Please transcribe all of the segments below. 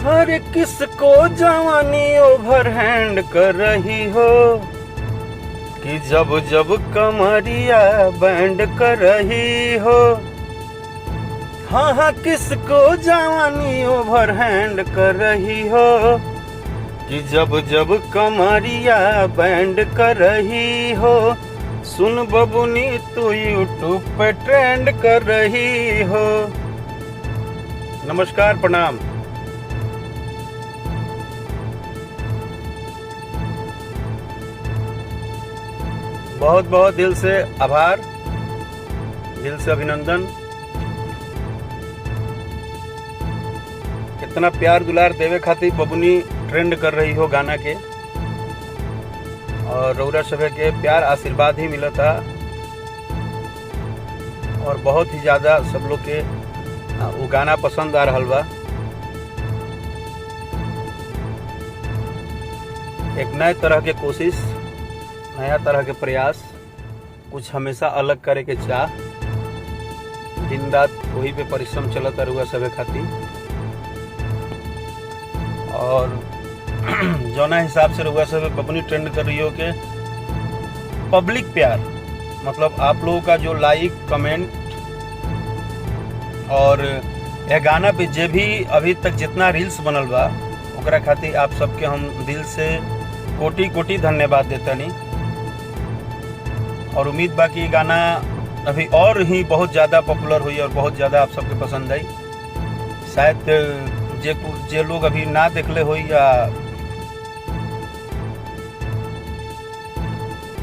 हर किसको जवानी over hand कर रही हो कि जब जब कमरिया बैंड कर रही हो। हाँ हाँ, किसको जवानी ओवर हैंड कर रही हो कि जब जब कमरिया बैंड कर रही हो। सुन बबुनी तू यूट्यूब पे ट्रेंड कर रही हो। नमस्कार, प्रणाम। बहुत बहुत दिल से आभार, दिल से अभिनंदन। कितना प्यार दुलार देवे खातिर बबुनी ट्रेंड कर रही हो गाना के, और रउरा सभे के प्यार आशीर्वाद ही मिला था, और बहुत ही ज़्यादा सब लोग के वो गाना पसंद आ रहा बा। एक नए तरह के कोशिश, नया तरह के प्रयास, कुछ हमेशा अलग करे के चाह, दिन रात वही पे परिश्रम चलता रहुआ सभे खातिर। और जौना हिसाब से रहुआ सभे बबुनी ट्रेंड कर रही हो के पब्लिक प्यार, मतलब आप लोगों का जो लाइक कमेंट, और यह गाना पे जे भी अभी तक जितना रील्स बनल बा ओकरा खातिर आप सबके हम दिल से कोटि कोटि धन्यवाद देतानी। और उम्मीद बा कि गाना अभी और ही बहुत ज़्यादा पॉपुलर हुई और बहुत ज़्यादा आप सबके पसंद आई। शायद जे लोग अभी ना देखले हो या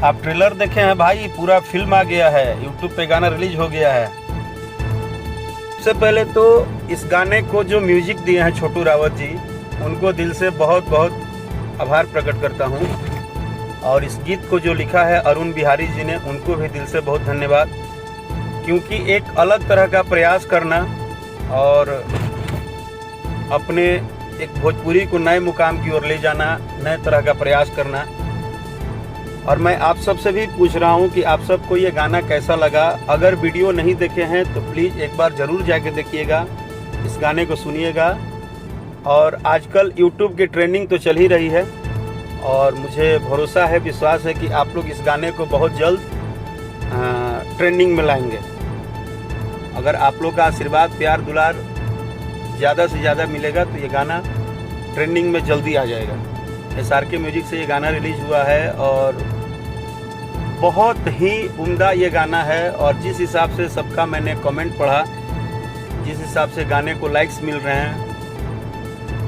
आप ट्रेलर देखे हैं, भाई पूरा फिल्म आ गया है, यूट्यूब पे गाना रिलीज हो गया है। सबसे पहले तो इस गाने को जो म्यूजिक दिए हैं छोटू रावत जी, उनको दिल से बहुत बहुत आभार प्रकट करता हूँ। और इस गीत को जो लिखा है अरुण बिहारी जी ने, उनको भी दिल से बहुत धन्यवाद, क्योंकि एक अलग तरह का प्रयास करना और अपने एक भोजपुरी को नए मुकाम की ओर ले जाना, नए तरह का प्रयास करना। और मैं आप सब से भी पूछ रहा हूँ कि आप सबको ये गाना कैसा लगा। अगर वीडियो नहीं देखे हैं तो प्लीज़ एक बार ज़रूर जाके देखिएगा, इस गाने को सुनिएगा। और आजकल यूट्यूब की ट्रेंडिंग तो चल ही रही है, और मुझे भरोसा है, विश्वास है कि आप लोग इस गाने को बहुत जल्द ट्रेंडिंग में लाएंगे। अगर आप लोग का आशीर्वाद, प्यार दुलार ज़्यादा से ज़्यादा मिलेगा तो ये गाना ट्रेंडिंग में जल्दी आ जाएगा। SRK म्यूजिक से ये गाना रिलीज हुआ है और बहुत ही उम्दा ये गाना है। और जिस हिसाब से सबका मैंने कमेंट पढ़ा, जिस हिसाब से गाने को लाइक्स मिल रहे हैं,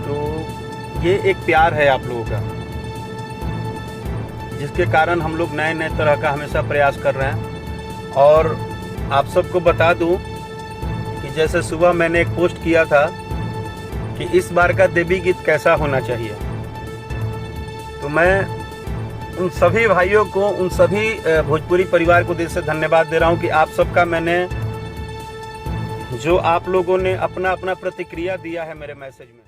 तो ये एक प्यार है आप लोगों का, जिसके कारण हम लोग नए नए तरह का हमेशा प्रयास कर रहे हैं। और आप सबको बता दूं कि जैसे सुबह मैंने एक पोस्ट किया था कि इस बार का देवी गीत कैसा होना चाहिए, तो मैं उन सभी भाइयों को, उन सभी भोजपुरी परिवार को दिल से धन्यवाद दे रहा हूं कि आप सबका मैंने, जो आप लोगों ने अपना अपना प्रतिक्रिया दिया है मेरे मैसेज में।